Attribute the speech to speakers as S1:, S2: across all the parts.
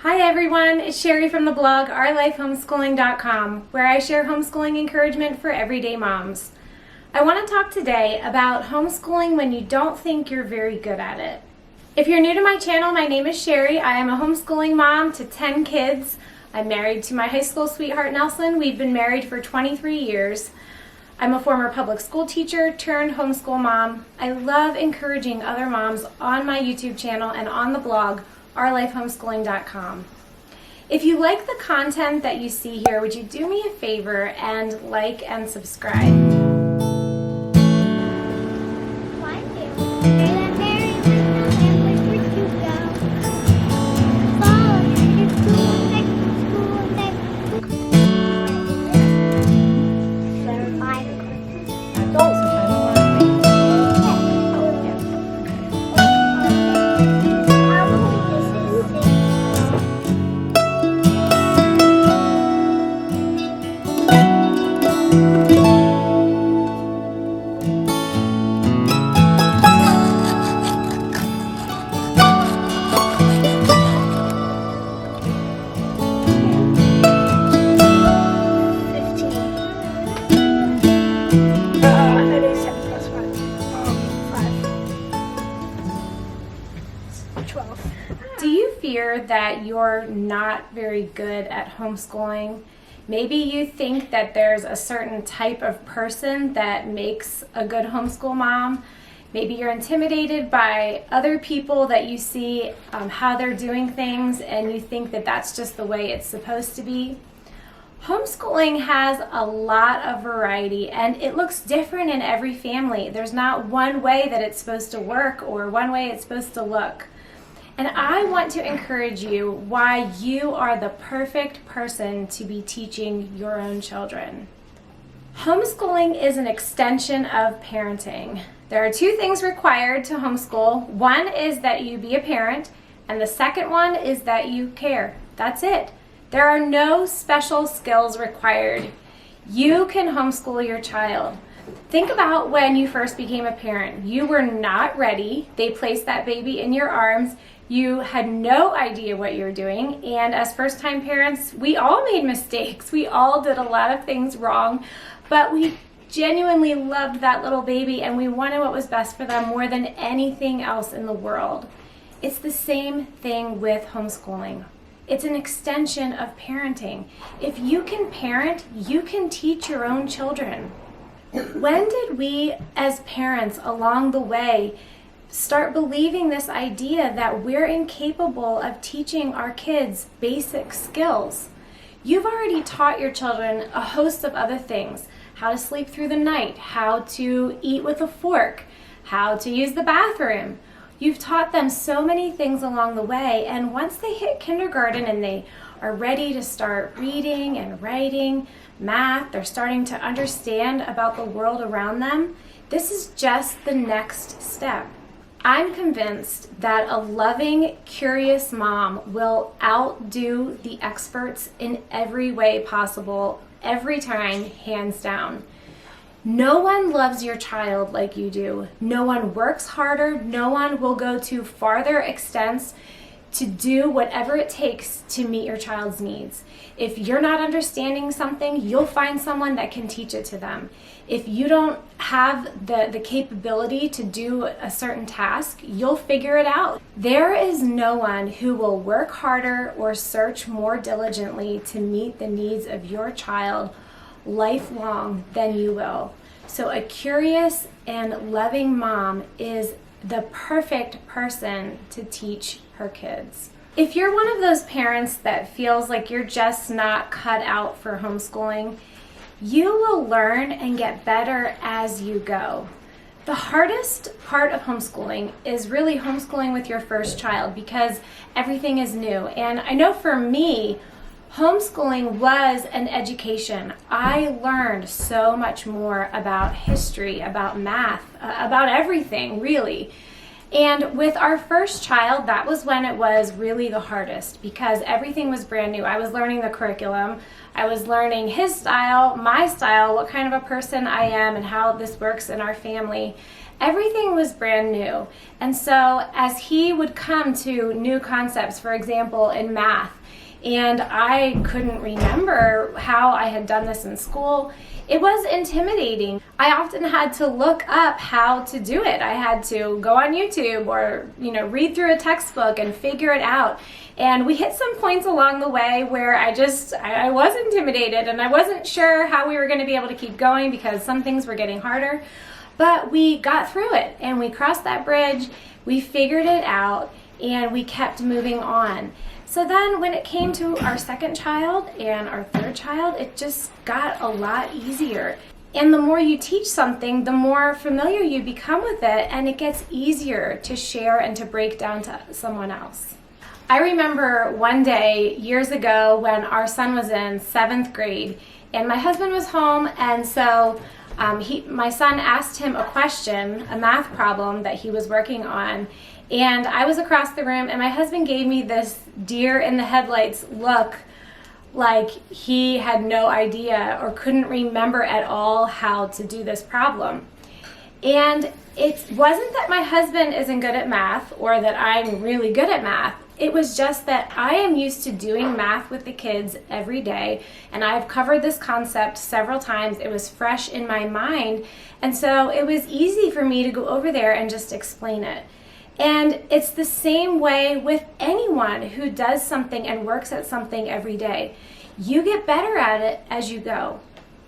S1: Hi everyone, it's Sherry from the blog OurLifeHomeschooling.com, where I share homeschooling encouragement for everyday moms. I want to talk today about homeschooling when you don't think you're very good at it. If you're new to my channel, my name is Sherry. I am a homeschooling mom to 10 kids. I'm married to my high school sweetheart Nelson. We've been married for 23 years. I'm a former public school teacher turned homeschool mom. I love encouraging other moms on my YouTube channel and on the blog OurLifeHomeschooling.com. If you like the content that you see here, would you do me a favor and like and subscribe? Do you fear that you're not very good at homeschooling? Maybe you think that there's a certain type of person that makes a good homeschool mom. Maybe you're intimidated by other people that you see how they're doing things, and you think that that's just the way it's supposed to be. Homeschooling has a lot of variety, and it looks different in every family. There's not one way that it's supposed to work or one way it's supposed to look. And I want to encourage you why you are the perfect person to be teaching your own children. Homeschooling is an extension of parenting. There are two things required to homeschool. One is that you be a parent, and the second one is that you care. That's it. There are no special skills required. You can homeschool your child. Think about when you first became a parent. You were not ready. They placed that baby in your arms. You had no idea what you were doing, and as first-time parents, we all made mistakes. We all did a lot of things wrong, but we genuinely loved that little baby, and we wanted what was best for them more than anything else in the world. It's the same thing with homeschooling. It's an extension of parenting. If you can parent, you can teach your own children. When did we, as parents along the way, start believing this idea that we're incapable of teaching our kids basic skills? You've already taught your children a host of other things: how to sleep through the night, how to eat with a fork, how to use the bathroom. You've taught them so many things along the way, and once they hit kindergarten and they are ready to start reading and writing, math, they're starting to understand about the world around them, this is just the next step. I'm convinced that a loving, curious mom will outdo the experts in every way possible, every time, hands down. No one loves your child like you do. No one works harder. No one will go to farther extents to do whatever it takes to meet your child's needs. If you're not understanding something, you'll find someone that can teach it to them. If you don't have the capability to do a certain task, you'll figure it out. There is no one who will work harder or search more diligently to meet the needs of your child lifelong than you will. So a curious and loving mom is the perfect person to teach her kids. If you're one of those parents that feels like you're just not cut out for homeschooling, you will learn and get better as you go. The hardest part of homeschooling is really homeschooling with your first child, because everything is new. And I know for me, homeschooling was an education. I learned so much more about history, about math, about everything, really. And with our first child, that was when it was really the hardest, because everything was brand new. I was learning the curriculum. I was learning his style, my style, what kind of a person I am, and how this works in our family. Everything was brand new. And so as he would come to new concepts, for example, in math, and I couldn't remember how I had done this in school, it was intimidating. I often had to look up how to do it. I had to go on YouTube or, read through a textbook and figure it out. And we hit some points along the way where I was intimidated and I wasn't sure how we were going to be able to keep going because some things were getting harder. But we got through it and we crossed that bridge, we figured it out, and we kept moving on. So then when it came to our second child and our third child, it just got a lot easier. And the more you teach something, the more familiar you become with it, and it gets easier to share and to break down to someone else. I remember one day years ago when our son was in 7th grade and my husband was home, and so my son asked him a question, a math problem that he was working on, and I was across the room and my husband gave me this deer in the headlights look, like he had no idea or couldn't remember at all how to do this problem. And it wasn't that my husband isn't good at math or that I'm really good at math. It was just that I am used to doing math with the kids every day, and I've covered this concept several times. It was fresh in my mind, and so it was easy for me to go over there and just explain it. And it's the same way with anyone who does something and works at something every day. You get better at it as you go.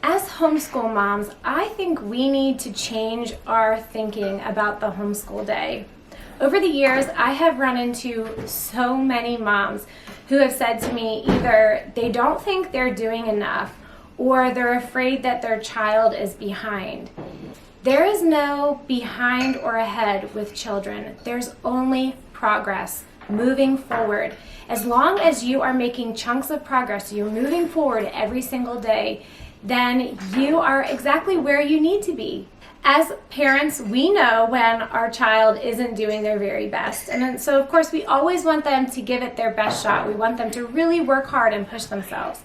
S1: As homeschool moms, I think we need to change our thinking about the homeschool day. Over the years, I have run into so many moms who have said to me either they don't think they're doing enough or they're afraid that their child is behind. There is no behind or ahead with children. There's only progress, moving forward. As long as you are making chunks of progress, you're moving forward every single day, then you are exactly where you need to be. As parents, we know when our child isn't doing their very best. And so, of course, we always want them to give it their best shot. We want them to really work hard and push themselves.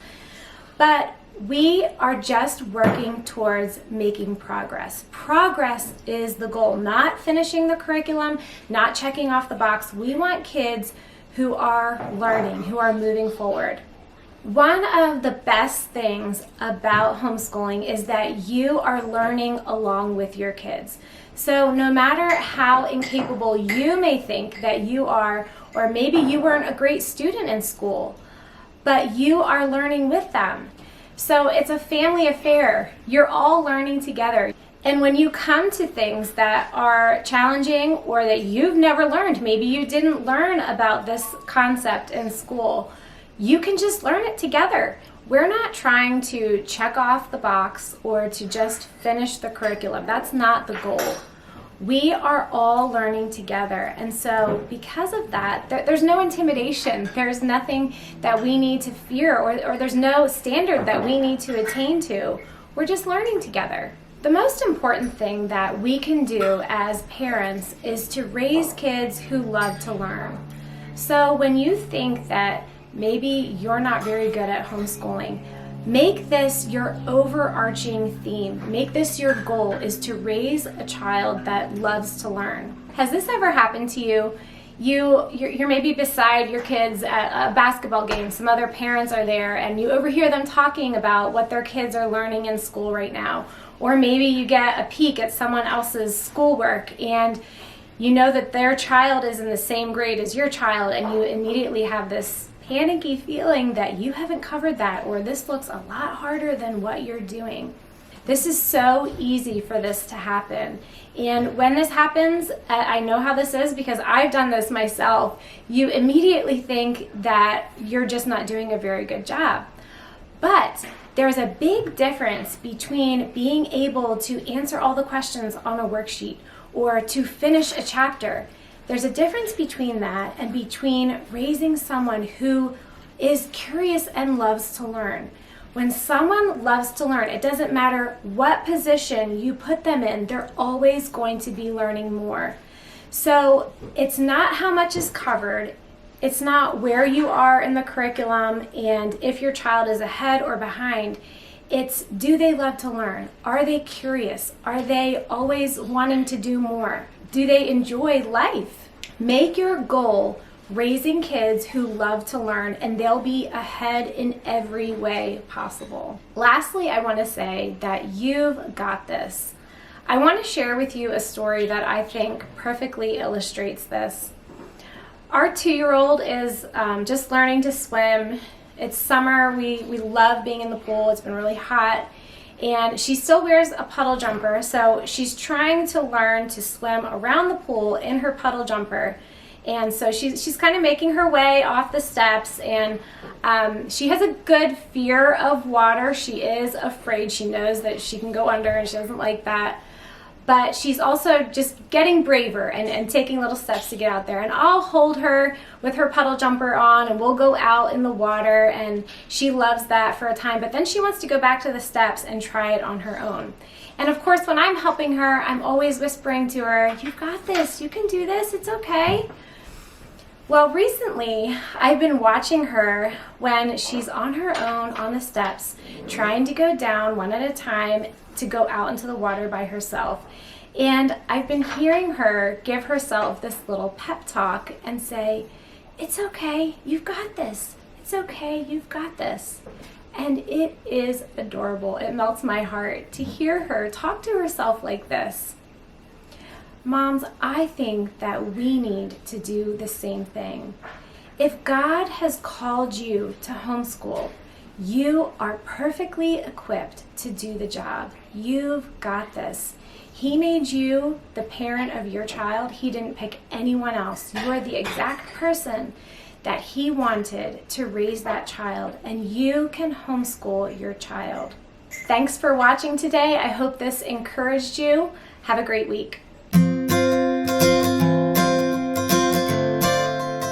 S1: But we are just working towards making progress. Progress is the goal, not finishing the curriculum, not checking off the box. We want kids who are learning, who are moving forward. One of the best things about homeschooling is that you are learning along with your kids. So no matter how incapable you may think that you are, or maybe you weren't a great student in school, but you are learning with them. So it's a family affair. You're all learning together. And when you come to things that are challenging or that you've never learned, maybe you didn't learn about this concept in school, you can just learn it together. We're not trying to check off the box or to just finish the curriculum. That's not the goal. We are all learning together. And so because of that, there's no intimidation. There's nothing that we need to fear or there's no standard that we need to attain to. We're just learning together. The most important thing that we can do as parents is to raise kids who love to learn. So when you think that maybe you're not very good at homeschooling, make this your overarching theme. Make this your goal, is to raise a child that loves to learn. Has this ever happened to you? You're maybe beside your kids at a basketball game. Some other parents are there and you overhear them talking about what their kids are learning in school right now. Or maybe you get a peek at someone else's schoolwork and you know that their child is in the same grade as your child, and you immediately have this panicky feeling that you haven't covered that, or this looks a lot harder than what you're doing. This is so easy for this to happen. And when this happens, I know how this is because I've done this myself. You immediately think that you're just not doing a very good job. But there's a big difference between being able to answer all the questions on a worksheet or to finish a chapter. There's a difference between that and between raising someone who is curious and loves to learn. When someone loves to learn, it doesn't matter what position you put them in, they're always going to be learning more. So it's not how much is covered, it's not where you are in the curriculum and if your child is ahead or behind. It's, do they love to learn? Are they curious? Are they always wanting to do more? Do they enjoy life? Make your goal raising kids who love to learn, and they'll be ahead in every way possible. Lastly, I want to say that you've got this. I want to share with you a story that I think perfectly illustrates this. Our 2-year-old is just learning to swim. It's summer. We love being in the pool. It's been really hot. And she still wears a puddle jumper, so she's trying to learn to swim around the pool in her puddle jumper. And so she's kind of making her way off the steps, and she has a good fear of water. She is afraid. She knows that she can go under, and she doesn't like that. But she's also just getting braver and taking little steps to get out there. And I'll hold her with her puddle jumper on, and we'll go out in the water, and she loves that for a time. But then she wants to go back to the steps and try it on her own. And of course, when I'm helping her, I'm always whispering to her, "You've got this. You can do this. It's okay." Well, recently, I've been watching her when she's on her own on the steps, trying to go down one at a time to go out into the water by herself. And I've been hearing her give herself this little pep talk and say, "It's okay, you've got this. It's okay, you've got this." And it is adorable. It melts my heart to hear her talk to herself like this. Moms, I think that we need to do the same thing. If God has called you to homeschool, you are perfectly equipped to do the job. You've got this. He made you the parent of your child. He didn't pick anyone else. You are the exact person that He wanted to raise that child, and you can homeschool your child. Thanks for watching today. I hope this encouraged you. Have a great week.